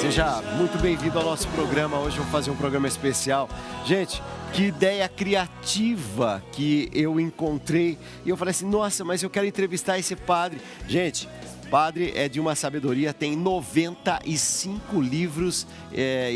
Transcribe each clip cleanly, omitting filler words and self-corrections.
Seja muito bem-vindo ao nosso programa. Hoje eu vou fazer um programa especial. Gente, que ideia criativa que eu encontrei. E eu falei assim, nossa, mas eu quero entrevistar esse padre. Gente, padre é de uma sabedoria, tem 95 livros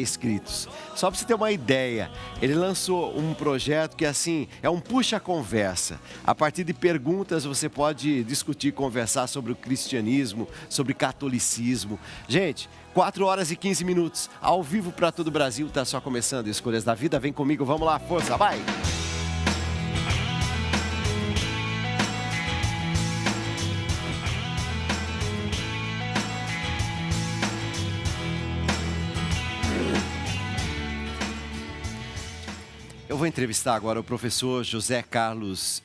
escritos. Só para você ter uma ideia, ele lançou um projeto que assim, é um puxa-conversa. A partir de perguntas você pode discutir, conversar sobre o cristianismo, sobre catolicismo. Gente, 4 horas e 15 minutos, ao vivo para todo o Brasil, tá só começando Escolhas da Vida. Vem comigo, vamos lá, força, vai! Eu vou entrevistar agora o professor José Carlos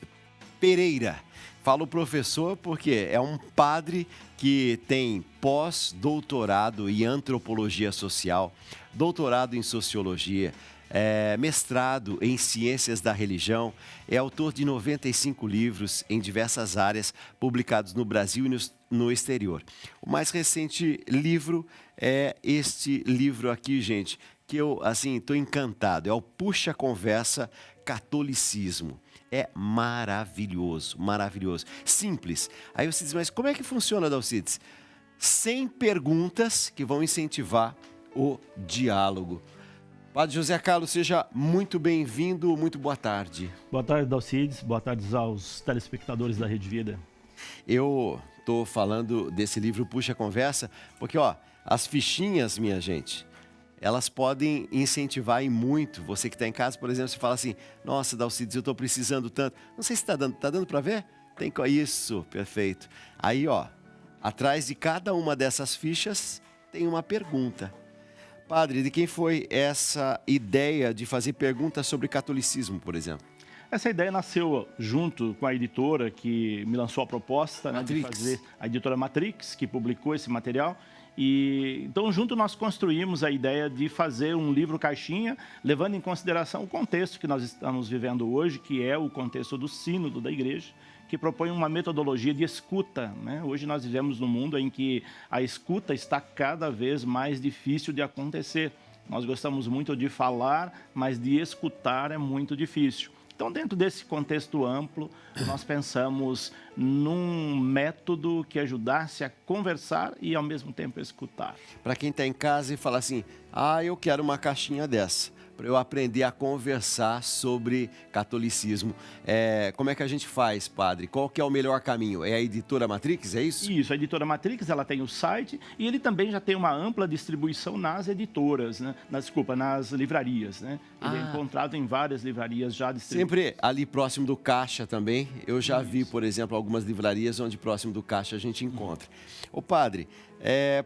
Pereira. Falo professor porque é um padre que tem pós-doutorado em antropologia social, doutorado em sociologia, mestrado em ciências da religião, é autor de 95 livros em diversas áreas, publicados no Brasil e no exterior. O mais recente livro é este livro aqui, gente, que eu, assim, estou encantado. É o Puxa Conversa Catolicismo. É maravilhoso, maravilhoso. Simples. Aí você diz, mas como é que funciona, Dalcides? 100 perguntas que vão incentivar o diálogo. Padre José Carlos, seja muito bem-vindo, muito boa tarde. Boa tarde, Dalcides. Boa tarde aos telespectadores da Rede Vida. Eu estou falando desse livro Puxa Conversa, porque, ó, as fichinhas, minha gente, elas podem incentivar e muito. Você que está em casa, por exemplo, você fala assim, nossa, Dalcides, eu estou precisando tanto. Não sei se está dando para ver? Tem isso, perfeito. Aí, ó, atrás de cada uma dessas fichas tem uma pergunta. Padre, de quem foi essa ideia de fazer perguntas sobre catolicismo, por exemplo? Essa ideia nasceu junto com a editora que me lançou a proposta, né, de fazer, a editora Matrix, que publicou esse material. E então, junto, nós construímos a ideia de fazer um livro caixinha, levando em consideração o contexto que nós estamos vivendo hoje, que é o contexto do sínodo da igreja, que propõe uma metodologia de escuta, né? Hoje nós vivemos num mundo em que a escuta está cada vez mais difícil de acontecer. Nós gostamos muito de falar, mas de escutar é muito difícil. Então, dentro desse contexto amplo, nós pensamos num método que ajudasse a conversar e, ao mesmo tempo, escutar. Para quem está em casa e fala assim, eu quero uma caixinha dessa, para eu aprender a conversar sobre catolicismo. Como é que a gente faz, padre? Qual que é o melhor caminho? É a editora Matrix, é isso? Isso, a editora Matrix, ela tem o site e ele também já tem uma ampla distribuição nas editoras, né? Nas livrarias, né? Ele é encontrado em várias livrarias já distribuídas. Sempre ali próximo do caixa também. Eu já vi, por exemplo, algumas livrarias onde próximo do caixa a gente encontra. Ô padre,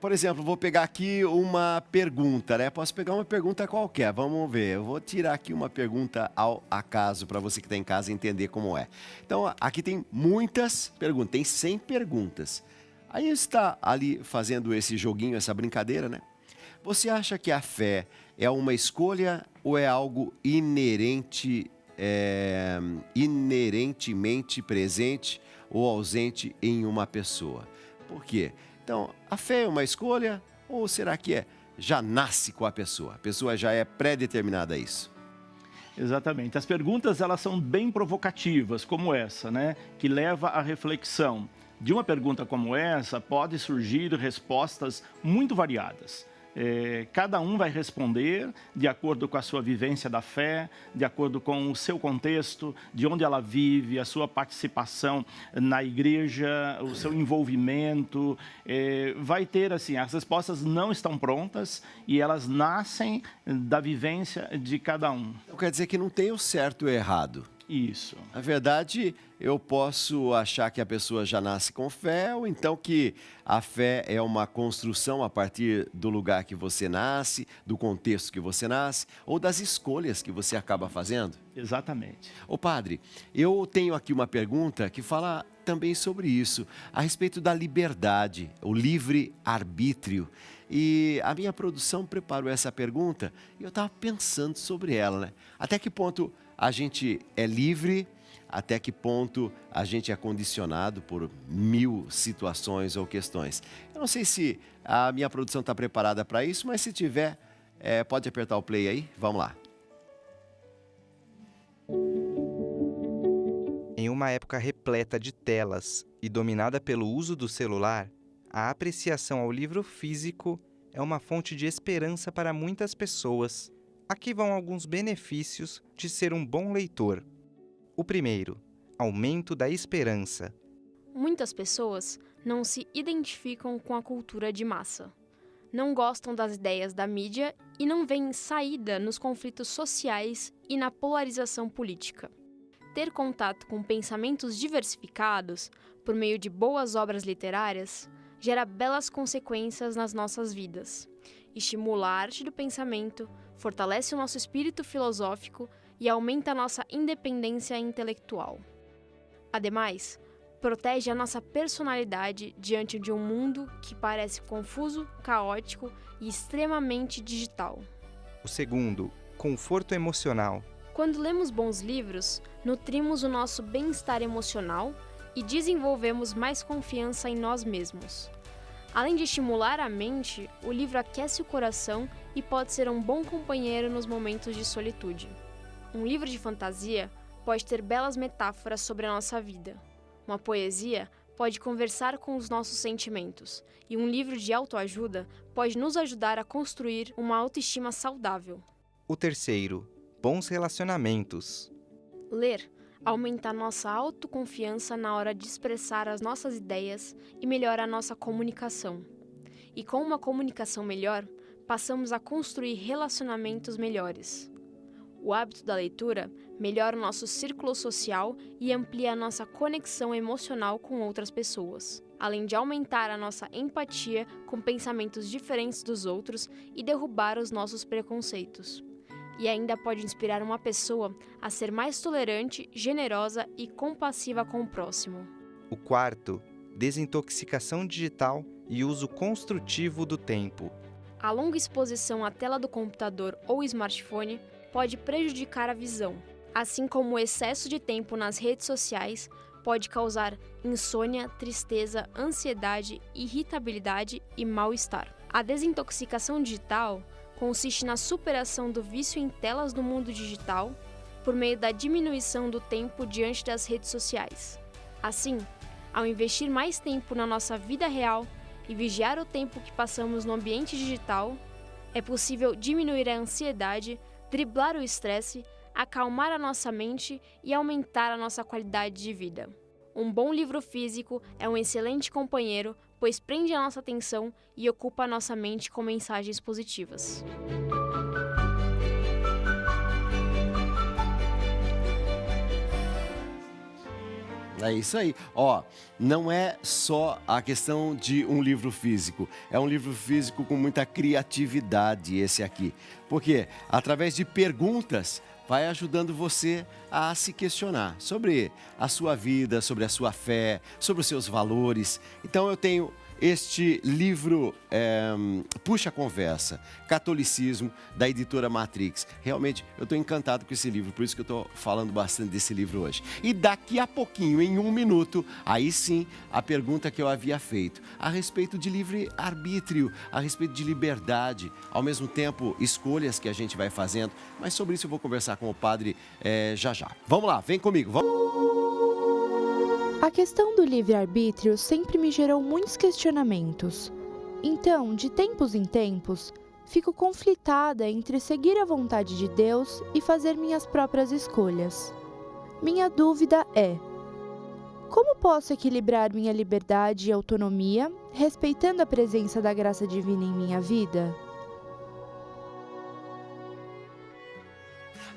por exemplo, vou pegar aqui uma pergunta, né? Posso pegar uma pergunta qualquer, vamos ver. Eu vou tirar aqui uma pergunta ao acaso para você que está em casa entender como é. Então, aqui tem muitas perguntas, tem 100 perguntas. Aí está ali fazendo esse joguinho, essa brincadeira, né? Você acha que a fé é uma escolha ou é algo inerentemente presente ou ausente em uma pessoa? Por quê? Então, a fé é uma escolha ou será que já nasce com a pessoa já é pré-determinada a isso? Exatamente. As perguntas, elas são bem provocativas, como essa, né? Que leva à reflexão. De uma pergunta como essa, pode surgir respostas muito variadas. Cada um vai responder de acordo com a sua vivência da fé, de acordo com o seu contexto, de onde ela vive, a sua participação na igreja, o seu envolvimento. Vai ter, assim, as respostas não estão prontas e elas nascem da vivência de cada um. Então quer dizer que não tem o certo e o errado. Isso. Na verdade, eu posso achar que a pessoa já nasce com fé, ou então que a fé é uma construção a partir do lugar que você nasce, do contexto que você nasce, ou das escolhas que você acaba fazendo. Exatamente. Ô padre, eu tenho aqui uma pergunta que fala também sobre isso, a respeito da liberdade, o livre-arbítrio. E a minha produção preparou essa pergunta e eu estava pensando sobre ela, né? Até que ponto a gente é livre até que ponto a gente é condicionado por 1000 situações ou questões. Eu não sei se a minha produção está preparada para isso, mas se tiver, pode apertar o play aí. Vamos lá. Em uma época repleta de telas e dominada pelo uso do celular, a apreciação ao livro físico é uma fonte de esperança para muitas pessoas. Aqui vão alguns benefícios de ser um bom leitor. O primeiro, aumento da esperança. Muitas pessoas não se identificam com a cultura de massa. Não gostam das ideias da mídia e não veem saída nos conflitos sociais e na polarização política. Ter contato com pensamentos diversificados, por meio de boas obras literárias, gera belas consequências nas nossas vidas. Estimula a arte do pensamento, fortalece o nosso espírito filosófico e aumenta a nossa independência intelectual. Ademais, protege a nossa personalidade diante de um mundo que parece confuso, caótico e extremamente digital. O segundo, conforto emocional. Quando lemos bons livros, nutrimos o nosso bem-estar emocional e desenvolvemos mais confiança em nós mesmos. Além de estimular a mente, o livro aquece o coração e pode ser um bom companheiro nos momentos de solitude. Um livro de fantasia pode ter belas metáforas sobre a nossa vida. Uma poesia pode conversar com os nossos sentimentos, e um livro de autoajuda pode nos ajudar a construir uma autoestima saudável. O terceiro, bons relacionamentos. Ler aumenta a nossa autoconfiança na hora de expressar as nossas ideias e melhora a nossa comunicação. E com uma comunicação melhor, passamos a construir relacionamentos melhores. O hábito da leitura melhora o nosso círculo social e amplia a nossa conexão emocional com outras pessoas, além de aumentar a nossa empatia com pensamentos diferentes dos outros e derrubar os nossos preconceitos. E ainda pode inspirar uma pessoa a ser mais tolerante, generosa e compassiva com o próximo. O quarto, desintoxicação digital e uso construtivo do tempo. A longa exposição à tela do computador ou smartphone pode prejudicar a visão, assim como o excesso de tempo nas redes sociais pode causar insônia, tristeza, ansiedade, irritabilidade e mal-estar. A desintoxicação digital consiste na superação do vício em telas no mundo digital por meio da diminuição do tempo diante das redes sociais. Assim, ao investir mais tempo na nossa vida real e vigiar o tempo que passamos no ambiente digital, é possível diminuir a ansiedade, driblar o estresse, acalmar a nossa mente e aumentar a nossa qualidade de vida. Um bom livro físico é um excelente companheiro, pois prende a nossa atenção e ocupa a nossa mente com mensagens positivas. É isso aí. Ó, não é só a questão de um livro físico. É um livro físico com muita criatividade esse aqui. Porque através de perguntas vai ajudando você a se questionar sobre a sua vida, sobre a sua fé, sobre os seus valores. Então eu tenho este livro, Puxa a Conversa, Catolicismo, da editora Matrix. Realmente, eu estou encantado com esse livro, por isso que eu estou falando bastante desse livro hoje. E daqui a pouquinho, em 1 minuto, aí sim, a pergunta que eu havia feito, a respeito de livre-arbítrio, a respeito de liberdade, ao mesmo tempo, escolhas que a gente vai fazendo. Mas sobre isso eu vou conversar com o padre já já. Vamos lá, vem comigo, vamos. A questão do livre-arbítrio sempre me gerou muitos questionamentos. Então, de tempos em tempos, fico conflitada entre seguir a vontade de Deus e fazer minhas próprias escolhas. Minha dúvida é: como posso equilibrar minha liberdade e autonomia, respeitando a presença da graça divina em minha vida?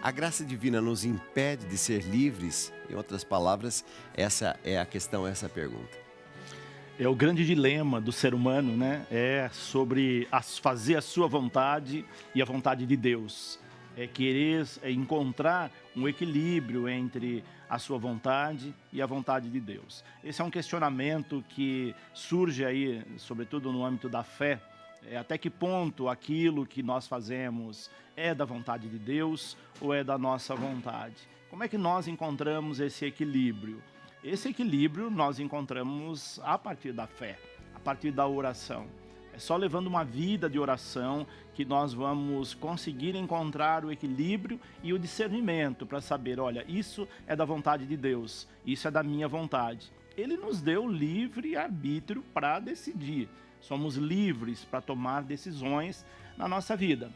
A graça divina nos impede de ser livres? Em outras palavras, essa é a questão, essa pergunta. É o grande dilema do ser humano, né? É sobre fazer a sua vontade e a vontade de Deus. É querer encontrar um equilíbrio entre a sua vontade e a vontade de Deus. Esse é um questionamento que surge aí, sobretudo no âmbito da fé, Até que ponto aquilo que nós fazemos é da vontade de Deus ou é da nossa vontade? Como é que nós encontramos esse equilíbrio? Esse equilíbrio nós encontramos a partir da fé, a partir da oração. É só levando uma vida de oração que nós vamos conseguir encontrar o equilíbrio e o discernimento para saber, olha, isso é da vontade de Deus, isso é da minha vontade. Ele nos deu livre arbítrio para decidir. Somos livres para tomar decisões na nossa vida.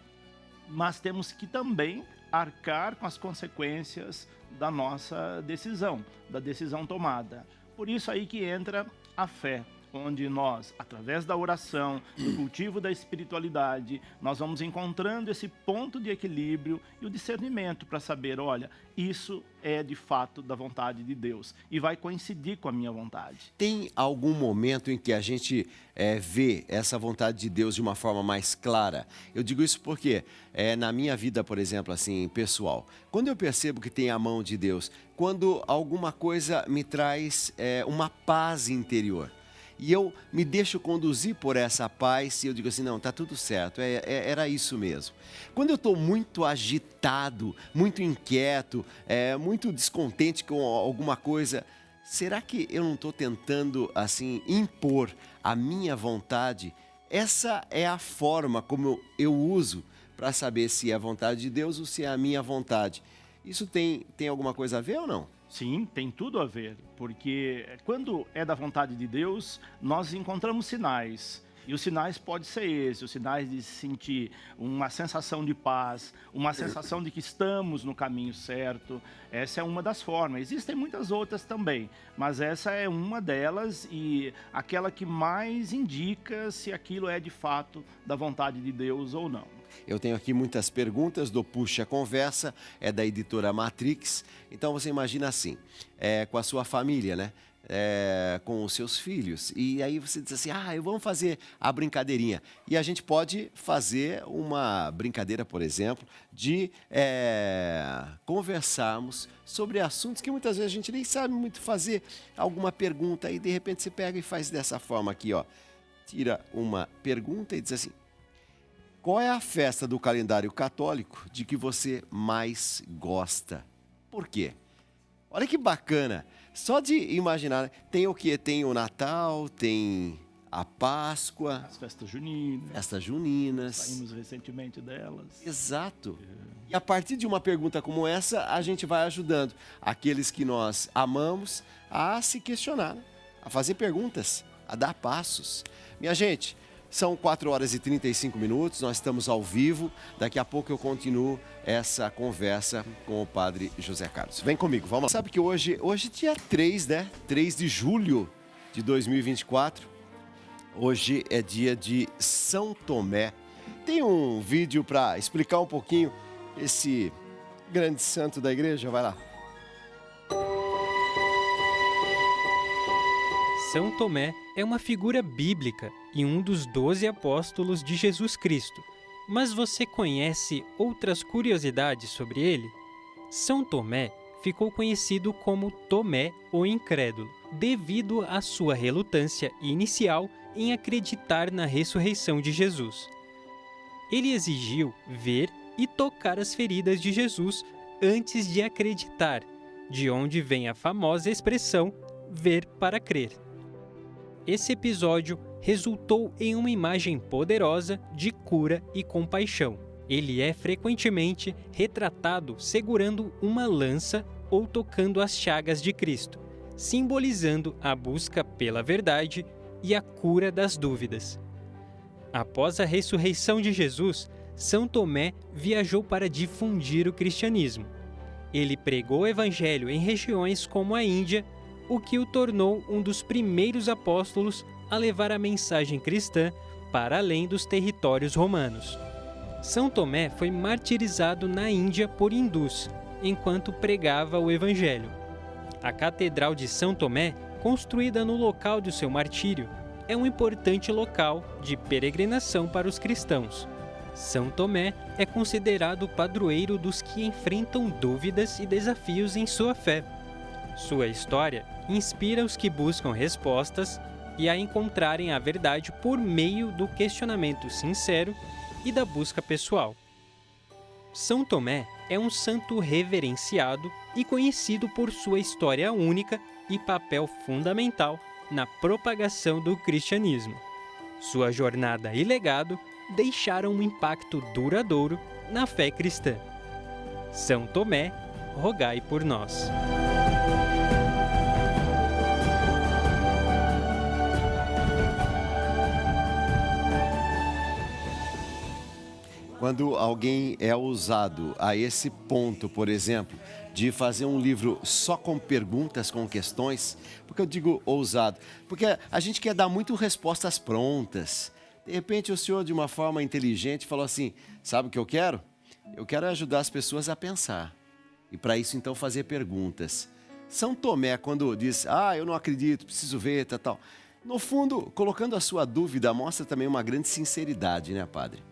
Mas temos que também arcar com as consequências da nossa decisão, da decisão tomada. Por isso aí que entra a fé, onde nós, através da oração, do cultivo da espiritualidade, nós vamos encontrando esse ponto de equilíbrio e o discernimento para saber, olha, isso é de fato da vontade de Deus e vai coincidir com a minha vontade. Tem algum momento em que a gente vê essa vontade de Deus de uma forma mais clara? Eu digo isso porque na minha vida, por exemplo, assim, pessoal, quando eu percebo que tem a mão de Deus, quando alguma coisa me traz uma paz interior, e eu me deixo conduzir por essa paz e eu digo assim, não, tá tudo certo, era isso mesmo. Quando eu estou muito agitado, muito inquieto, muito descontente com alguma coisa, será que eu não estou tentando, assim, impor a minha vontade? Essa é a forma como eu uso para saber se é a vontade de Deus ou se é a minha vontade. Isso tem alguma coisa a ver ou não? Sim, tem tudo a ver, porque quando é da vontade de Deus, nós encontramos sinais. E os sinais podem ser esses, os sinais de sentir uma sensação de paz, uma sensação de que estamos no caminho certo. Essa é uma das formas. Existem muitas outras também, mas essa é uma delas e aquela que mais indica se aquilo é de fato da vontade de Deus ou não. Eu tenho aqui muitas perguntas do Puxa Conversa, é da editora Matrix. Então você imagina assim, com a sua família, né? Com os seus filhos. E aí você diz assim, vamos fazer a brincadeirinha. E a gente pode fazer uma brincadeira, por exemplo, de conversarmos sobre assuntos que muitas vezes a gente nem sabe muito fazer. Alguma pergunta e de repente você pega e faz dessa forma aqui, ó. Tira uma pergunta e diz assim, qual é a festa do calendário católico de que você mais gosta? Por quê? Olha que bacana. Só de imaginar, tem o quê? Tem o Natal, tem a Páscoa. As festas juninas. Festas juninas. Saímos recentemente delas. Exato. E a partir de uma pergunta como essa, a gente vai ajudando aqueles que nós amamos a se questionar, a fazer perguntas, a dar passos. Minha gente, são 4 horas e 35 minutos, nós estamos ao vivo. Daqui a pouco eu continuo essa conversa com o padre José Carlos. Vem comigo, vamos lá. Sabe que hoje é dia 3, né? 3 de julho de 2024. Hoje é dia de São Tomé. Tem um vídeo para explicar um pouquinho esse grande santo da igreja? Vai lá. São Tomé é uma figura bíblica e um dos 12 apóstolos de Jesus Cristo. Mas você conhece outras curiosidades sobre ele? São Tomé ficou conhecido como Tomé o Incrédulo, devido à sua relutância inicial em acreditar na ressurreição de Jesus. Ele exigiu ver e tocar as feridas de Jesus antes de acreditar, de onde vem a famosa expressão ver para crer. Esse episódio resultou em uma imagem poderosa de cura e compaixão. Ele é frequentemente retratado segurando uma lança ou tocando as chagas de Cristo, simbolizando a busca pela verdade e a cura das dúvidas. Após a ressurreição de Jesus, São Tomé viajou para difundir o cristianismo. Ele pregou o evangelho em regiões como a Índia, o que o tornou um dos primeiros apóstolos a levar a mensagem cristã para além dos territórios romanos. São Tomé foi martirizado na Índia por hindus, enquanto pregava o evangelho. A Catedral de São Tomé, construída no local de seu martírio, é um importante local de peregrinação para os cristãos. São Tomé é considerado o padroeiro dos que enfrentam dúvidas e desafios em sua fé. Sua história inspira os que buscam respostas e a encontrarem a verdade por meio do questionamento sincero e da busca pessoal. São Tomé é um santo reverenciado e conhecido por sua história única e papel fundamental na propagação do cristianismo. Sua jornada e legado deixaram um impacto duradouro na fé cristã. São Tomé, rogai por nós. Quando alguém é ousado a esse ponto, por exemplo, de fazer um livro só com perguntas, com questões, porque eu digo ousado, porque a gente quer dar muito respostas prontas. De repente o senhor, de uma forma inteligente, falou assim, sabe o que eu quero? Eu quero ajudar as pessoas a pensar. E para isso, então, fazer perguntas. São Tomé, quando diz, eu não acredito, preciso ver, tal. No fundo, colocando a sua dúvida, mostra também uma grande sinceridade, né, padre?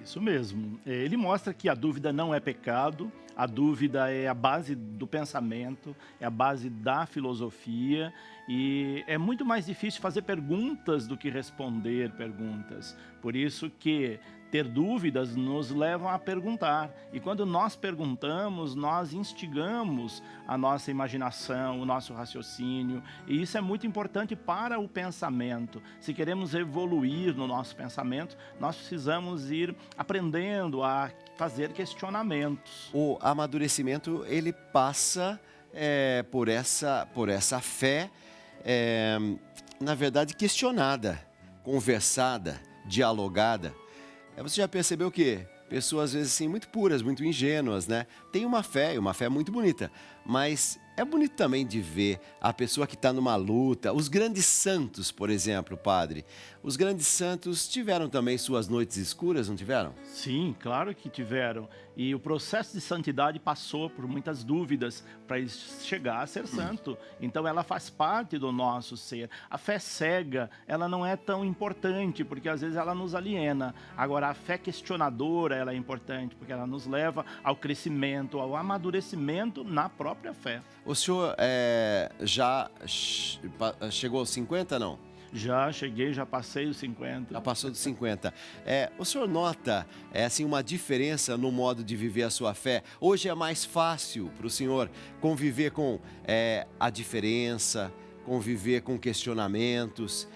Isso mesmo. Ele mostra que a dúvida não é pecado, a dúvida é a base do pensamento, é a base da filosofia e é muito mais difícil fazer perguntas do que responder perguntas. Por isso que ter dúvidas nos levam a perguntar. E quando nós perguntamos, nós instigamos a nossa imaginação, o nosso raciocínio. E isso é muito importante para o pensamento. Se queremos evoluir no nosso pensamento, nós precisamos ir aprendendo a fazer questionamentos. O amadurecimento, ele passa por essa fé, na verdade, questionada, conversada, dialogada. Você já percebeu que pessoas, às vezes, assim, muito puras, muito ingênuas, né? Tem uma fé, e uma fé muito bonita, mas é bonito também de ver a pessoa que está numa luta. Os grandes santos, por exemplo, padre, os grandes santos tiveram também suas noites escuras, não tiveram? Sim, claro que tiveram. E o processo de santidade passou por muitas dúvidas para chegar a ser santo. Então ela faz parte do nosso ser. A fé cega, ela não é tão importante, porque às vezes ela nos aliena. Agora a fé questionadora, ela é importante, porque ela nos leva ao crescimento, ao amadurecimento na própria fé. O senhor já chegou aos 50, não? Já cheguei, já passei os 50. Já passou dos 50. O senhor nota assim, uma diferença no modo de viver a sua fé? Hoje é mais fácil para o senhor conviver com a diferença, conviver com questionamentos.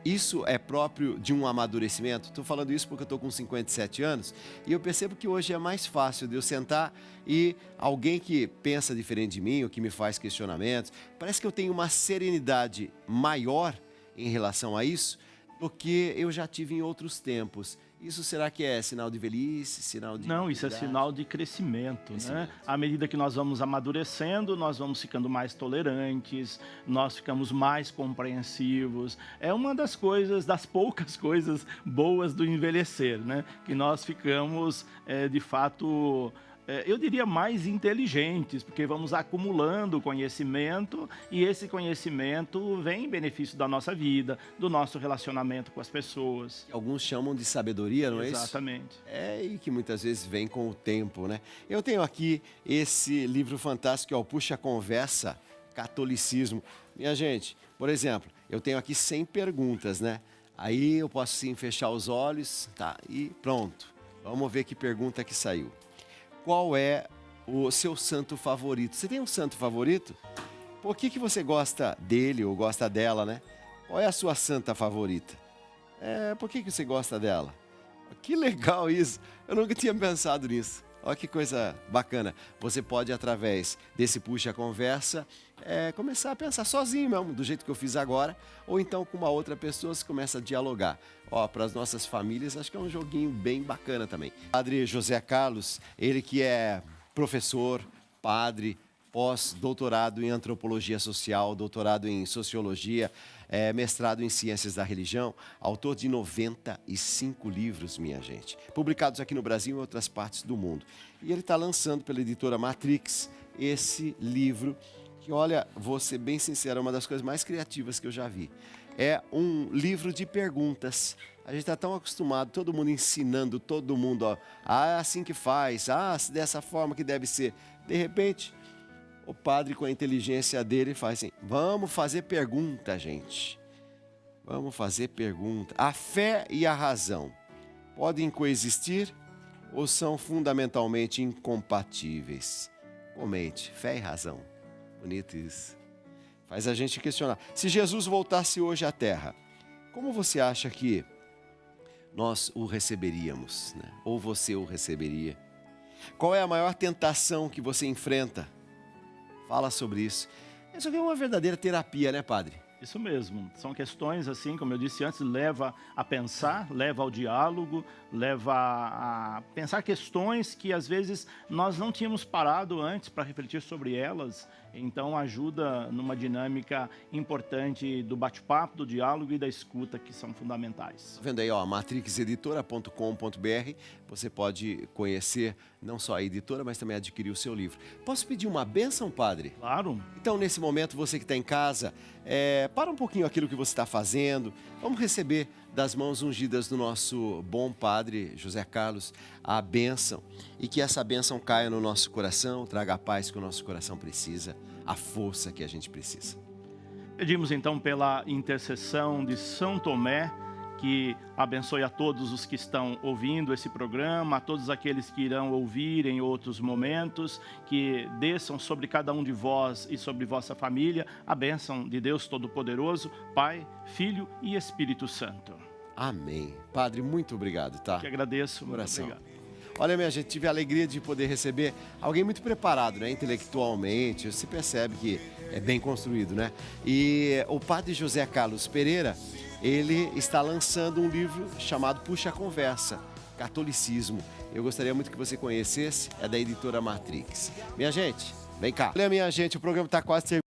Isso é próprio de um amadurecimento? Estou falando isso porque eu estou com 57 anos e eu percebo que hoje é mais fácil de eu sentar e alguém que pensa diferente de mim, ou que me faz questionamentos, parece que eu tenho uma serenidade maior em relação a isso do que eu já tive em outros tempos. Isso será que é sinal de velhice, sinal de... Não, isso é sinal de crescimento, né? À medida que nós vamos amadurecendo, nós vamos ficando mais tolerantes, nós ficamos mais compreensivos. É uma das coisas, das poucas coisas boas do envelhecer, né? Que nós ficamos, de fato... eu diria mais inteligentes, porque vamos acumulando conhecimento e esse conhecimento vem em benefício da nossa vida, do nosso relacionamento com as pessoas. Alguns chamam de sabedoria, não é isso? Exatamente. E que muitas vezes vem com o tempo, né? Eu tenho aqui esse livro fantástico, que é o Puxa Conversa, Catolicismo. Minha gente, por exemplo, eu tenho aqui 100 perguntas, né? Aí eu posso sim fechar os olhos, tá? E pronto. Vamos ver que pergunta que saiu. Qual é o seu santo favorito? Você tem um santo favorito? Por que você gosta dele ou gosta dela, né? Qual é a sua santa favorita? Por que você gosta dela? Que legal isso! Eu nunca tinha pensado nisso. Olha que coisa bacana. Você pode, através desse Puxa Conversa, começar a pensar sozinho mesmo, do jeito que eu fiz agora, ou então com uma outra pessoa você começa a dialogar. Para as nossas famílias, acho que é um joguinho bem bacana também. Padre José Carlos, ele que é professor, padre, pós-doutorado em antropologia social, doutorado em sociologia, mestrado em ciências da religião, autor de 95 livros, minha gente, publicados aqui no Brasil e em outras partes do mundo. E ele está lançando pela editora Matrix esse livro que, olha, vou ser bem sincero, é uma das coisas mais criativas que eu já vi. É um livro de perguntas. A gente está tão acostumado, todo mundo ensinando, todo mundo, é assim que faz, dessa forma que deve ser. De repente, o padre, com a inteligência dele, faz assim, vamos fazer pergunta, gente. Vamos fazer pergunta. A fé e a razão podem coexistir ou são fundamentalmente incompatíveis? Comente, fé e razão. Bonito isso. Faz a gente questionar. Se Jesus voltasse hoje à Terra, como você acha que nós o receberíamos, né? Ou você o receberia? Qual é a maior tentação que você enfrenta? Fala sobre isso. Isso aqui é uma verdadeira terapia, né, padre? Isso mesmo. São questões, assim, como eu disse antes, leva a pensar, leva ao diálogo, leva a pensar questões que, às vezes, nós não tínhamos parado antes para refletir sobre elas. Então, ajuda numa dinâmica importante do bate-papo, do diálogo e da escuta, que são fundamentais. Tá vendo aí, ó, matrixeditora.com.br, você pode conhecer não só a editora, mas também adquirir o seu livro. Posso pedir uma bênção, padre? Claro. Então, nesse momento, você que está em casa, para um pouquinho aquilo que você está fazendo. Vamos receber das mãos ungidas do nosso bom padre José Carlos a bênção. E que essa bênção caia no nosso coração, traga a paz que o nosso coração precisa, a força que a gente precisa. Pedimos então pela intercessão de São Tomé, que abençoe a todos os que estão ouvindo esse programa, a todos aqueles que irão ouvir em outros momentos, que desçam sobre cada um de vós e sobre vossa família a bênção de Deus Todo-Poderoso, Pai, Filho e Espírito Santo. Amém. Padre, muito obrigado, tá? Que agradeço. Coração. Muito obrigado. Olha, minha gente, tive a alegria de poder receber alguém muito preparado, né? Intelectualmente, você percebe que é bem construído, né? E o padre José Carlos Pereira, ele está lançando um livro chamado Puxa a Conversa, Catolicismo. Eu gostaria muito que você conhecesse, é da editora Matrix. Minha gente, vem cá. Olha, minha gente, o programa está quase terminando.